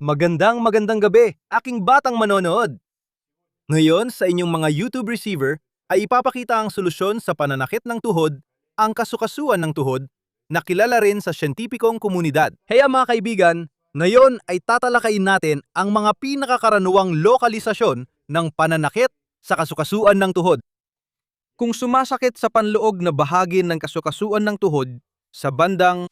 Magandang gabi, aking batang manonood. Ngayon sa inyong mga YouTube receiver ay ipapakita ang solusyon sa pananakit ng tuhod, ang kasukasuan ng tuhod, na kilala rin sa siyentipikong komunidad. Kaya mga kaibigan, ngayon ay tatalakayin natin ang mga pinakakaraniwang lokalisasyon ng pananakit sa kasukasuan ng tuhod. Kung sumasakit sa panloob na bahagi ng kasukasuan ng tuhod, sa bandang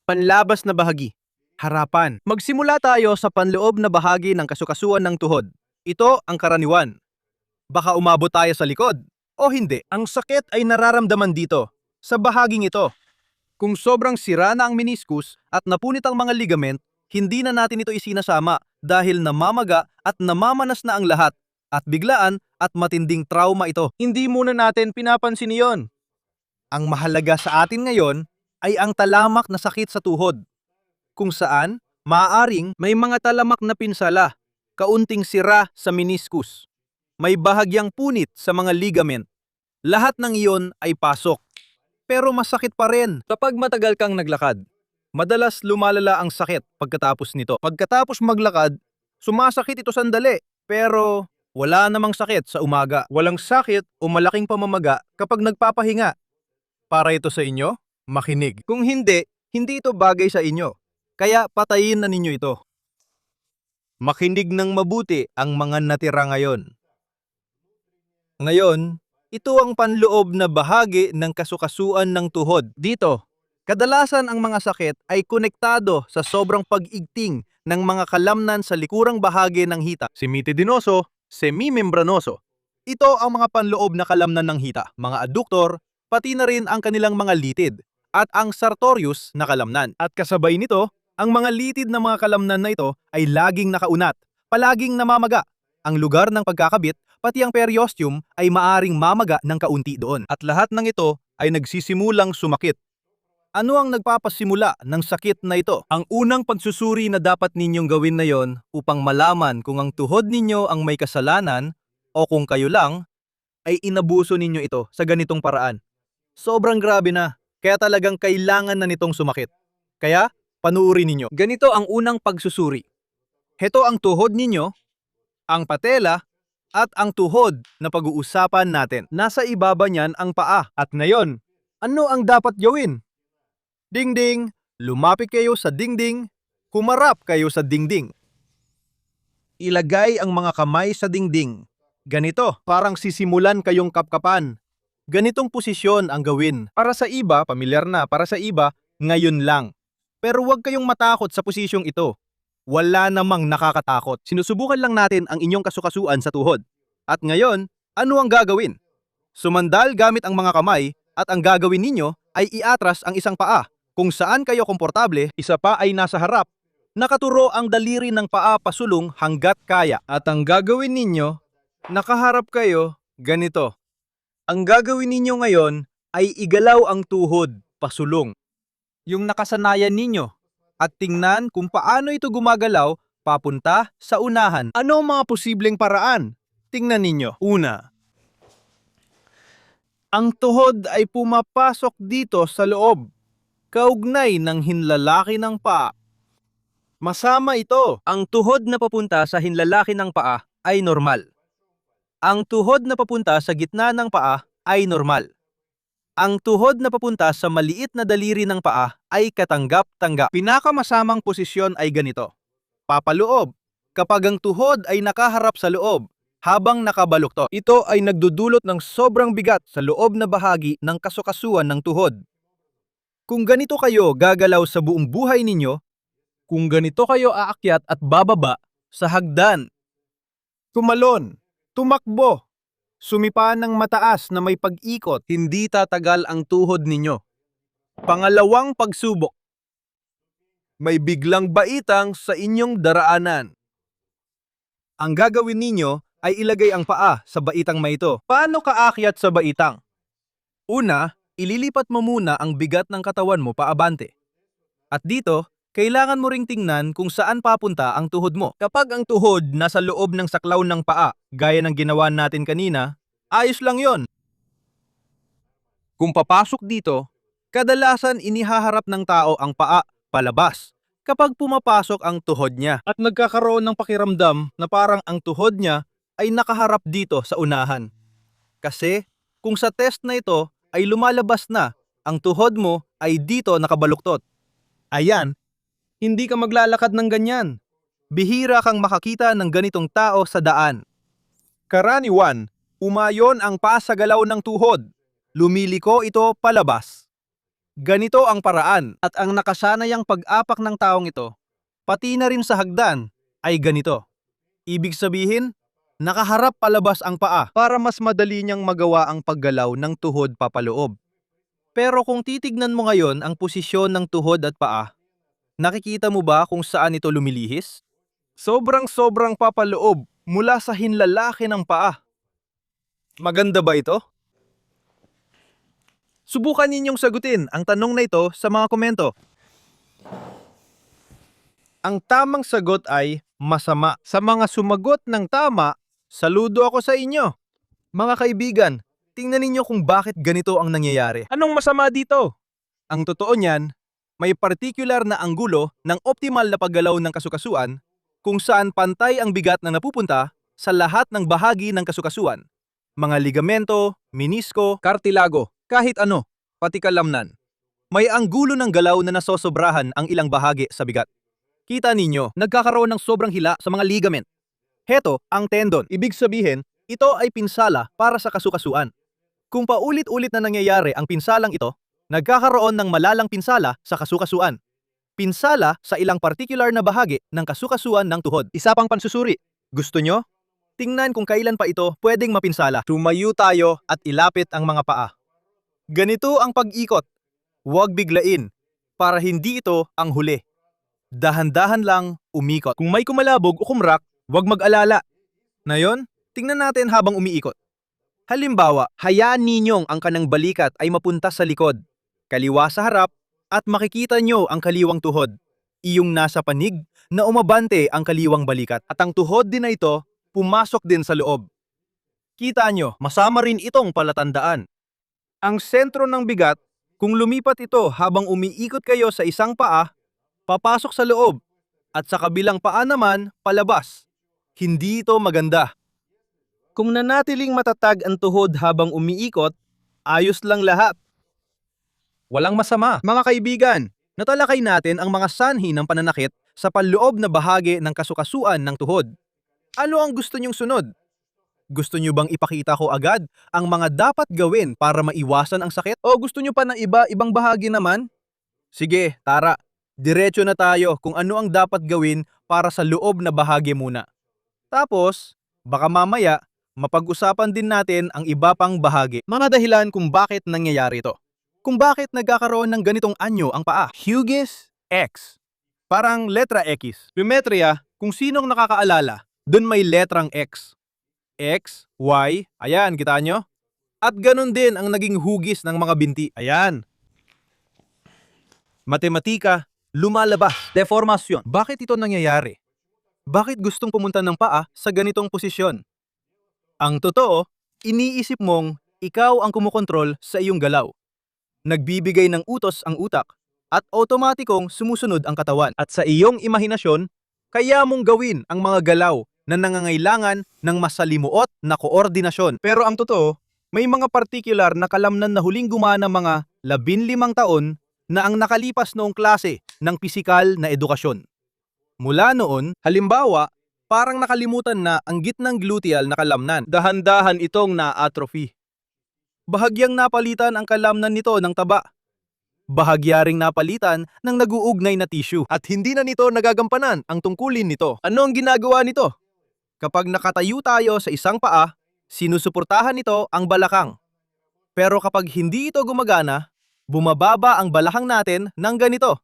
panlabas na bahagi, harapan. Magsimula tayo sa panloob na bahagi ng kasukasuan ng tuhod. Ito ang karaniwan. Baka umabot tayo sa likod o hindi. Ang sakit ay nararamdaman dito, sa bahaging ito. Kung sobrang sira na ang meniscus at napunit ang mga ligament, hindi na natin ito isinasama dahil namamaga at namamanas na ang lahat at biglaan at matinding trauma ito. Hindi muna natin pinapansin iyon. Ang mahalaga sa atin ngayon ay ang talamak na sakit sa tuhod, kung saan maaaring may mga talamak na pinsala, kaunting sira sa meniscus, may bahagyang punit sa mga ligament. Lahat ng iyon ay pasok. Pero masakit pa rin kapag matagal kang naglakad. Madalas lumalala ang sakit pagkatapos nito. Pagkatapos maglakad, sumasakit ito sandali, pero wala namang sakit sa umaga. Walang sakit o malaking pamamaga kapag nagpapahinga. Para ito sa inyo, makinig. Kung hindi, hindi ito bagay sa inyo. Kaya patayin na ninyo ito. Makinig ng mabuti ang mga natira ngayon. Ngayon, ito ang panloob na bahagi ng kasukasuan ng tuhod. Dito, kadalasan ang mga sakit ay konektado sa sobrang pag-igting ng mga kalamnan sa likurang bahagi ng hita. Semitidinoso, semimembranoso. Ito ang mga panloob na kalamnan ng hita, mga adduktor, pati na rin ang kanilang mga litid, at ang sartorius na kalamnan. At kasabay nito, ang mga litid na mga kalamnan na ito ay laging nakaunat, palaging namamaga. Ang lugar ng pagkakabit, pati ang periosteum ay maaring mamaga ng kaunti doon. At lahat ng ito ay nagsisimulang sumakit. Ano ang nagpapasimula ng sakit na ito? Ang unang pagsusuri na dapat ninyong gawin na yon upang malaman kung ang tuhod ninyo ang may kasalanan o kung kayo lang, ay inabuso ninyo ito sa ganitong paraan. Sobrang grabe na, kaya talagang kailangan na nitong sumakit. Kaya, panuuri ninyo. Ganito ang unang pagsusuri. Heto ang tuhod ninyo, ang patela, at ang tuhod na pag-uusapan natin. Nasa ibaba niyan ang paa. At ngayon, ano ang dapat gawin? Dingding, lumapit kayo sa dingding, humarap kayo sa dingding. Ilagay ang mga kamay sa dingding. Ganito, parang sisimulan kayong kapkapan. Ganitong posisyon ang gawin. Para sa iba, pamilyar na, para sa iba, ngayon lang. Pero huwag kayong matakot sa posisyong ito. Wala namang nakakatakot. Sinusubukan lang natin ang inyong kasukasuan sa tuhod. At ngayon, ano ang gagawin? Sumandal gamit ang mga kamay at ang gagawin ninyo ay iatras ang isang paa. Kung saan kayo komportable, isa pa ay nasa harap. Nakaturo ang daliri ng paa pasulong hanggat kaya. At ang gagawin ninyo, nakaharap kayo, ganito. Ang gagawin ninyo ngayon ay igalaw ang tuhod pasulong, yung nakasanayan ninyo, at tingnan kung paano ito gumagalaw papunta sa unahan. Ano ang mga posibleng paraan? Tingnan ninyo. Una, ang tuhod ay pumapasok dito sa loob, kaugnay ng hinlalaki ng paa. Masama ito. Ang tuhod na papunta sa hinlalaki ng paa ay normal. Ang tuhod na papunta sa gitna ng paa ay normal. Ang tuhod na papunta sa maliit na daliri ng paa ay katanggap-tanggap. Pinakamasamang posisyon ay ganito. Papaloob. Kapag ang tuhod ay nakaharap sa loob, habang nakabaluktot, ito ay nagdudulot ng sobrang bigat sa loob na bahagi ng kasukasuan ng tuhod. Kung ganito kayo gagalaw sa buong buhay ninyo, kung ganito kayo aakyat at bababa sa hagdan, tumalon, tumakbo, sumipa ng mataas na may pag-ikot, hindi tatagal ang tuhod ninyo. Pangalawang pagsubok. May biglang baitang sa inyong daraanan. Ang gagawin ninyo ay ilagay ang paa sa baitang may ito. Paano kaakyat sa baitang? Una, ililipat mo muna ang bigat ng katawan mo paabante. At dito, kailangan mo ring tingnan kung saan papunta ang tuhod mo. Kapag ang tuhod nasa loob ng saklaw ng paa, gaya ng ginawa natin kanina, ayos lang yon. Kung papasok dito, kadalasan inihaharap ng tao ang paa palabas, kapag pumapasok ang tuhod niya at nagkakaroon ng pakiramdam na parang ang tuhod niya ay nakaharap dito sa unahan. Kasi kung sa test na ito ay lumalabas na ang tuhod mo ay dito nakabaluktot. Ayan, hindi ka maglalakad ng ganyan. Bihira kang makakita ng ganitong tao sa daan. Karaniwan, umayon ang paa sa galaw ng tuhod. Lumiliko ito palabas. Ganito ang paraan at ang nakasanayang pag-apak ng taong ito, pati na rin sa hagdan, ay ganito. Ibig sabihin, nakaharap palabas ang paa para mas madali niyang magawa ang paggalaw ng tuhod papaloob. Pero kung titignan mo ngayon ang posisyon ng tuhod at paa, nakikita mo ba kung saan ito lumilihis? Sobrang papaloob mula sa hinlalaki ng paa. Maganda ba ito? Subukan ninyong sagutin ang tanong na ito sa mga komento. Ang tamang sagot ay masama. Sa mga sumagot ng tama, saludo ako sa inyo. Mga kaibigan, tingnan ninyo kung bakit ganito ang nangyayari. Anong masama dito? Ang totoo niyan, may partikular na anggulo ng optimal na paggalaw ng kasukasuan kung saan pantay ang bigat na napupunta sa lahat ng bahagi ng kasukasuan. Mga ligamento, menisko, kartilago, kahit ano, pati kalamnan. May anggulo ng galaw na nasosobrahan ang ilang bahagi sa bigat. Kita ninyo, nagkakaroon ng sobrang hila sa mga ligament. Heto, ang tendon. Ibig sabihin, ito ay pinsala para sa kasukasuan. Kung paulit-ulit na nangyayari ang pinsalang ito, nagkakaroon ng malalang pinsala sa kasukasuan. Pinsala sa ilang partikular na bahagi ng kasukasuan ng tuhod. Isa pang pansusuri. Gusto nyo? Tingnan kung kailan pa ito pwedeng mapinsala. Tumayo tayo at ilapit ang mga paa. Ganito ang pag-ikot. Huwag biglain para hindi ito ang huli. Dahan-dahan lang umikot. Kung may kumalabog o kumrak, huwag mag-alala. Ngayon, tingnan natin habang umiikot. Halimbawa, hayaan ninyong ang kanang balikat ay mapunta sa likod, kaliwa sa harap, at makikita nyo ang kaliwang tuhod. Iyong nasa panig na umabante ang kaliwang balikat. At ang tuhod din na ito, pumasok din sa loob. Kita nyo, masama rin itong palatandaan. Ang sentro ng bigat, kung lumipat ito habang umiikot kayo sa isang paa, papasok sa loob, at sa kabilang paa naman, palabas. Hindi ito maganda. Kung nanatiling matatag ang tuhod habang umiikot, ayos lang lahat. Walang masama. Mga kaibigan, natalakay natin ang mga sanhi ng pananakit sa panloob na bahagi ng kasukasuan ng tuhod. Ano ang gusto nyong sunod? Gusto nyo bang ipakita ko agad ang mga dapat gawin para maiwasan ang sakit? O gusto nyo pa ng ibang bahagi naman? Sige, tara. Diretso na tayo kung ano ang dapat gawin para sa loob na bahagi muna. Tapos, baka mamaya, mapag-usapan din natin ang iba pang bahagi. Mga dahilan kung bakit nangyayari ito. Kung bakit nagkakaroon ng ganitong anyo ang paa. Hughes X. Parang letra X. Geometria, kung sinong nakakaalala, dun may letrang X. X, Y, ayan, kita nyo? At ganun din ang naging hugis ng mga binti. Ayan. Matematika, lumalabas. Deformasyon. Bakit ito nangyayari? Bakit gustong pumunta ng paa sa ganitong posisyon? Ang totoo, iniisip mong ikaw ang kumukontrol sa iyong galaw. Nagbibigay ng utos ang utak at otomatikong sumusunod ang katawan. At sa iyong imahinasyon, kaya mong gawin ang mga galaw na nangangailangan ng masalimuot na koordinasyon. Pero ang totoo, may mga partikular na kalamnan na huling gumana mga 15 taon na ang nakalipas noong klase ng pisikal na edukasyon. Mula noon, halimbawa, parang nakalimutan na ang gitnang gluteal na kalamnan. Dahan-dahan itong na-atrophy. Bahagyang napalitan ang kalamnan nito ng taba. Bahagya ring napalitan ng nag-uugnay na tissue. At hindi na nito nagagampanan ang tungkulin nito. Ano ang ginagawa nito? Kapag nakatayo tayo sa isang paa, sinusuportahan nito ang balakang. Pero kapag hindi ito gumagana, bumababa ang balakang natin ng ganito.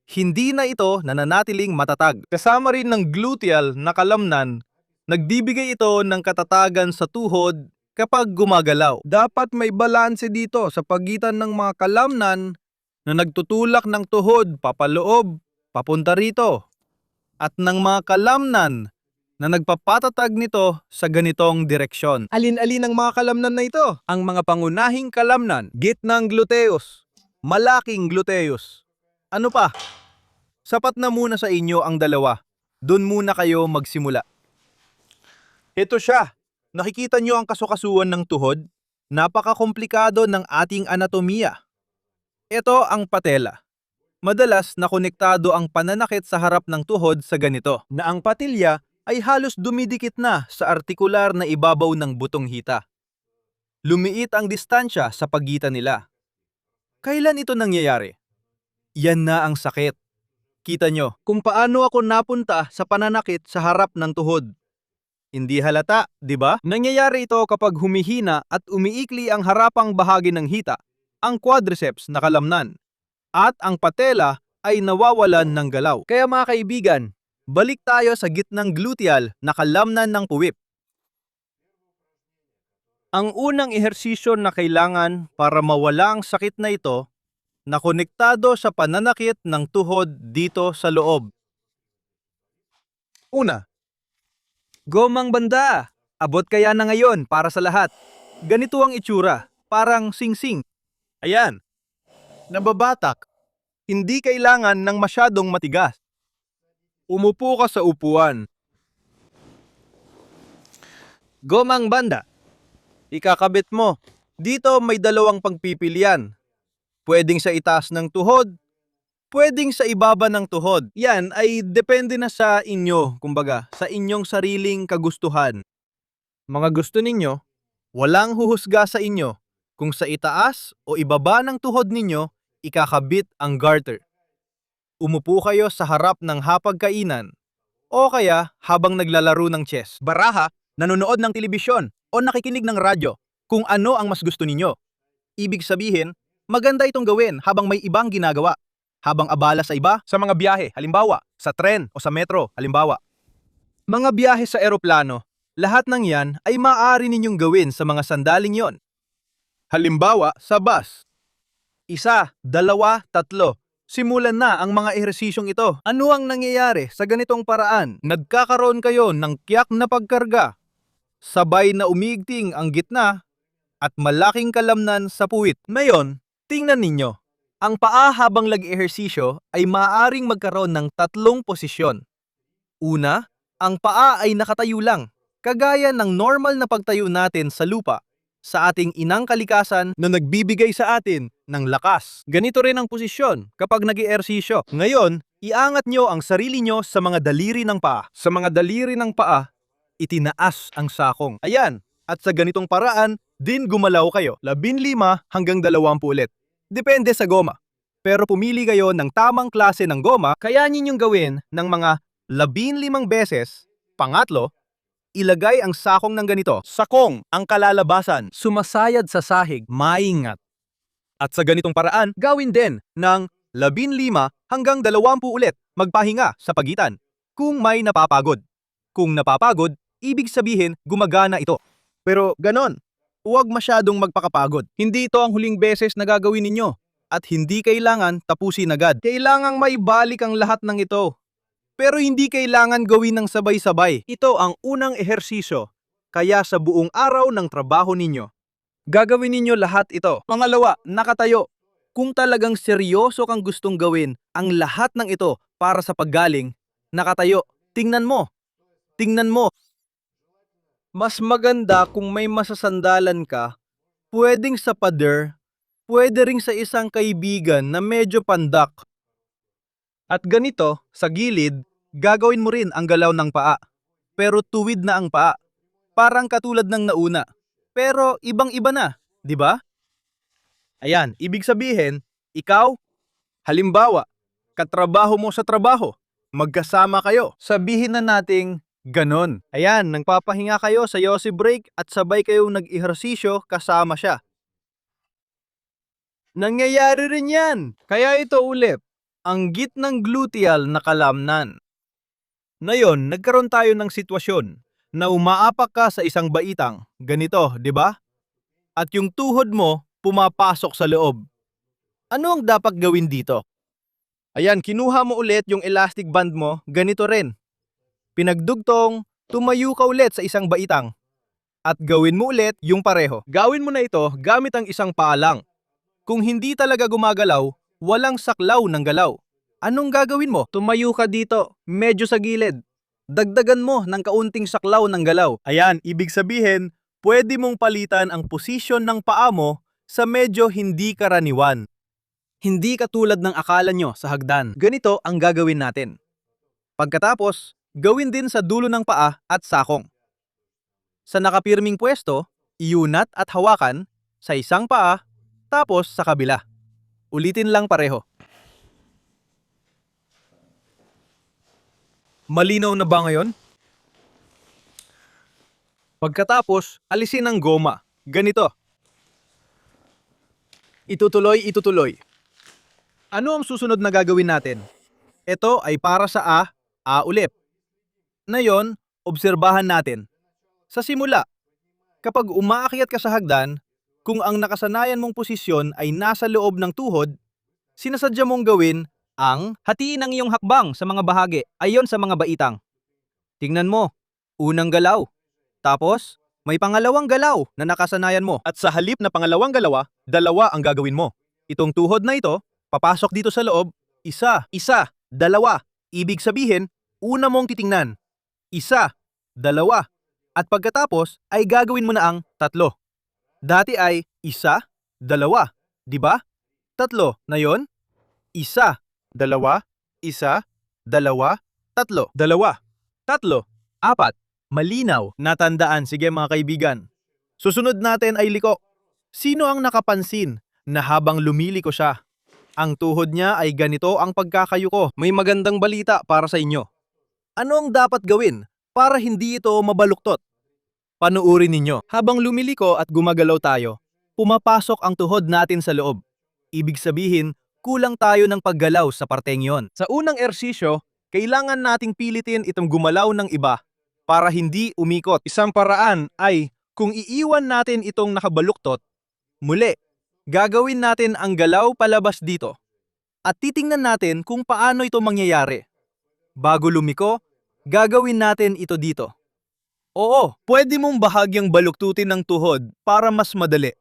Hindi na ito nananatiling matatag. Kasama rin ng gluteal na kalamnan, nagbibigay ito ng katatagan sa tuhod kapag gumagalaw. Dapat may balanse dito sa pagitan ng mga kalamnan na nagtutulak ng tuhod papaloob, papunta rito, at ng mga kalamnan na nagpapatatag nito sa ganitong direksyon. Alin-alin ang mga kalamnan na ito? Ang mga pangunahing kalamnan, gitnang gluteus, malaking gluteus. Ano pa? Sapat na muna sa inyo ang dalawa. Doon muna kayo magsimula. Ito siya. Nakikita niyo ang kasukasuan ng tuhod? Napakakomplikado ng ating anatomiya. Ito ang patela. Madalas nakonektado ang pananakit sa harap ng tuhod sa ganito, na ang patilya ay halos dumidikit na sa artikular na ibabaw ng butong hita. Lumiit ang distansya sa pagitan nila. Kailan ito nangyayari? Yan na ang sakit. Kita nyo kung paano ako napunta sa pananakit sa harap ng tuhod. Hindi halata, di ba? Nangyayari ito kapag humihina at umiikli ang harapang bahagi ng hita, ang quadriceps na kalamnan, at ang patela ay nawawalan ng galaw. Kaya mga kaibigan, balik tayo sa gitnang gluteal na kalamnan ng puwip. Ang unang ehersisyo na kailangan para mawala ang sakit na ito na konektado sa pananakit ng tuhod dito sa loob. Una, gomang banda. Abot kaya na ngayon para sa lahat. Ganito ang itsura, parang singsing. Ayan, nababatak. Hindi kailangan ng masyadong matigas. Umupo ka sa upuan. Gomang banda. Ikakabit mo. Dito may dalawang pagpipilian. Pwedeng sa itaas ng tuhod, pwedeng sa ibaba ng tuhod. Yan ay depende na sa inyo, kumbaga, sa inyong sariling kagustuhan. Mga gusto ninyo, walang huhusga sa inyo kung sa itaas o ibaba ng tuhod ninyo ikakabit ang garter. Umupo kayo sa harap ng hapagkainan o kaya habang naglalaro ng chess, baraha, nanonood ng telebisyon o nakikinig ng radyo, kung ano ang mas gusto ninyo. Ibig sabihin, maganda itong gawin habang may ibang ginagawa, habang abala sa iba, sa mga biyahe, halimbawa, sa tren o sa metro, halimbawa. Mga biyahe sa eroplano, lahat ng yan ay maaari ninyong gawin sa mga sandaling yon. Halimbawa, sa bus. 1, 2, 3. Simulan na ang mga ehersisyong ito. Ano ang nangyayari sa ganitong paraan? Nagkakaroon kayo ng tiyak na pagkarga. Sabay na umiigting ang gitna at malaking kalamnan sa puwit. Ngayon, tingnan ninyo. Ang paa habang nag-ehersisyo ay maaaring magkaroon ng 3 posisyon. Una, ang paa ay nakatayo lang, kagaya ng normal na pagtayo natin sa lupa, sa ating inang kalikasan na nagbibigay sa atin ng lakas. Ganito rin ang posisyon kapag nag-ehersisyo. Ngayon, iangat nyo ang sarili nyo sa mga daliri ng paa. Sa mga daliri ng paa, itinaas ang sakong. Ayan, at sa ganitong paraan, din gumalaw kayo. 15 hanggang 20 ulit. Depende sa goma. Pero pumili kayo ng tamang klase ng goma, kaya ninyong gawin ng mga 15 beses. Pangatlo, ilagay ang sakong ng ganito. Sakong ang kalalabasan, sumasayad sa sahig, maingat. At sa ganitong paraan, gawin din ng 15 hanggang 20 ulit. Magpahinga sa pagitan kung may napapagod. Kung napapagod, ibig sabihin gumagana ito. Pero ganon, huwag masyadong magpakapagod. Hindi ito ang huling beses na gagawin ninyo. At hindi kailangan tapusin agad. Kailangang maibalik ang lahat ng ito. Pero hindi kailangan gawin ng sabay-sabay. Ito ang unang ehersisyo, kaya sa buong araw ng trabaho ninyo. Gagawin ninyo lahat ito. Pangalawa, nakatayo. Kung talagang seryoso kang gustong gawin ang lahat ng ito para sa paggaling, nakatayo. Tingnan mo. Tingnan mo. Mas maganda kung may masasandalan ka, pwedeng sa pader, pwede ring sa isang kaibigan na medyo pandak. At ganito, sa gilid, gagawin mo rin ang galaw ng paa. Pero tuwid na ang paa. Parang katulad ng nauna. Pero ibang-iba na, di ba? Ayan, ibig sabihin, ikaw, halimbawa, katrabaho mo sa trabaho, magkasama kayo. Sabihin na nating ganon. Ayan, nagpapahinga kayo sa yosi break at sabay kayong nag-ehersisyo kasama siya. Nangyayari rin yan. Kaya ito ulit, ang gitnang gluteal na kalamnan. Ngayon, nagkaroon tayo ng sitwasyon na umaapak ka sa isang baitang, ganito, di ba? At yung tuhod mo pumapasok sa loob. Ano ang dapat gawin dito? Ayan, kinuha mo ulit yung elastic band mo, ganito rin. Pinagdugtong, tumayo ka ulit sa isang baitang. At gawin mo ulit yung pareho. Gawin mo na ito gamit ang isang paa lang. Kung hindi talaga gumagalaw, walang saklaw ng galaw. Anong gagawin mo? Tumayo ka dito, medyo sa gilid. Dagdagan mo ng kaunting saklaw ng galaw. Ayan, ibig sabihin, pwede mong palitan ang posisyon ng paa mo sa medyo hindi karaniwan. Hindi katulad ng akala nyo sa hagdan. Ganito ang gagawin natin. Pagkatapos, gawin din sa dulo ng paa at sakong. Sa nakapirming pwesto, iunat at hawakan sa isang paa, tapos sa kabila. Ulitin lang pareho. Malinaw na ba ngayon? Pagkatapos, alisin ang goma. Ganito. Itutuloy. Ano ang susunod na gagawin natin? Ito ay para sa A ulit. Ngayon, obserbahan natin. Sa simula, kapag umaakyat ka sa hagdan, kung ang nakasanayan mong posisyon ay nasa loob ng tuhod, sinasadya mong gawin ang hatiin ang iyong hakbang sa mga bahagi ayon sa mga baitang. Tingnan mo, unang galaw. Tapos, may pangalawang galaw na nakasanayan mo. At sa halip na pangalawang galawa, dalawa ang gagawin mo. Itong tuhod na ito, papasok dito sa loob, isa, dalawa. Ibig sabihin, una mong titingnan. Isa, dalawa. At pagkatapos ay gagawin mo na ang tatlo. Dati ay isa, dalawa. Di ba? Tatlo. Ngayon, isa, dalawa, tatlo. Dalawa, tatlo, apat. Malinaw. Natandaan. Sige mga kaibigan. Susunod natin ay liko. Sino ang nakapansin na habang lumiliko siya, ang tuhod niya ay ganito ang pagkakayuko? May magandang balita para sa inyo. Ano ang dapat gawin para hindi ito mabaluktot? Panuurin ninyo. Habang lumiliko at gumagalaw tayo, pumapasok ang tuhod natin sa loob. Ibig sabihin, kulang tayo ng paggalaw sa parteng yon. Sa unang ersisyo, kailangan nating pilitin itong gumalaw ng iba para hindi umikot. Isang paraan ay kung iiwan natin itong nakabaluktot, muli, gagawin natin ang galaw palabas dito. At titingnan natin kung paano ito mangyayari. Bago lumiko, gagawin natin ito dito. Oo, pwede mong bahagyang baluktutin ng tuhod para mas madali.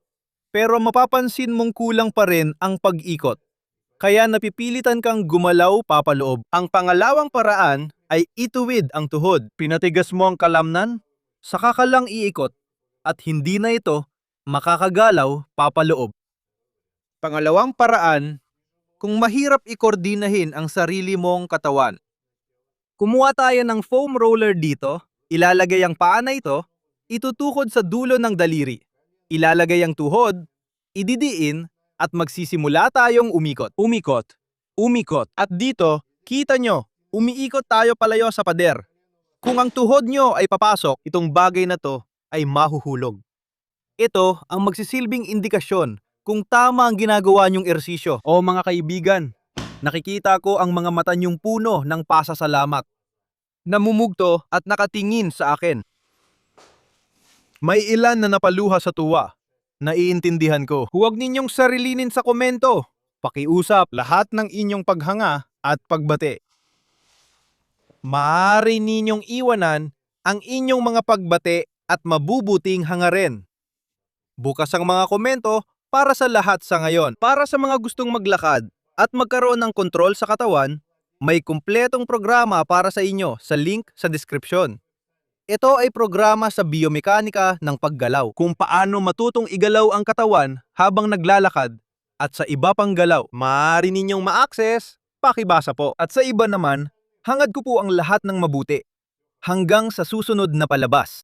Pero mapapansin mong kulang pa rin ang pag-ikot. Kaya napipilitan kang gumalaw papaloob. Ang pangalawang paraan ay ituwid ang tuhod. Pinatigas mo ang kalamnan, saka ka lang iikot, at hindi na ito makakagalaw papaloob. Pangalawang paraan, kung mahirap ikordinahin ang sarili mong katawan. Kumuha tayo ng foam roller dito, ilalagay ang paa na ito, itutukod sa dulo ng daliri. Ilalagay ang tuhod, ididiin, at magsisimula tayong umikot. Umikot. At dito, kita nyo, umiikot tayo palayo sa pader. Kung ang tuhod nyo ay papasok, itong bagay na to ay mahuhulog. Ito ang magsisilbing indikasyon kung tama ang ginagawa nyong ersisyo. O mga kaibigan, nakikita ko ang mga mata nyong puno ng pasasalamat. Namumugto at nakatingin sa akin. May ilan na napaluha sa tuwa. Naiintindihan ko. Huwag ninyong sarilinin sa komento. Pakiusap lahat ng inyong paghanga at pagbate. Maaari ninyong iwanan ang inyong mga pagbate at mabubuting hangarin. Bukas ang mga komento para sa lahat sa ngayon. Para sa mga gustong maglakad at magkaroon ng kontrol sa katawan, may kumpletong programa para sa inyo sa link sa description. Ito ay programa sa biomekanika ng paggalaw, kung paano matutong igalaw ang katawan habang naglalakad at sa iba pang galaw. Maaari ninyong ma-access, pakibasa po. At sa iba naman, hangad ko po ang lahat ng mabuti. Hanggang sa susunod na palabas.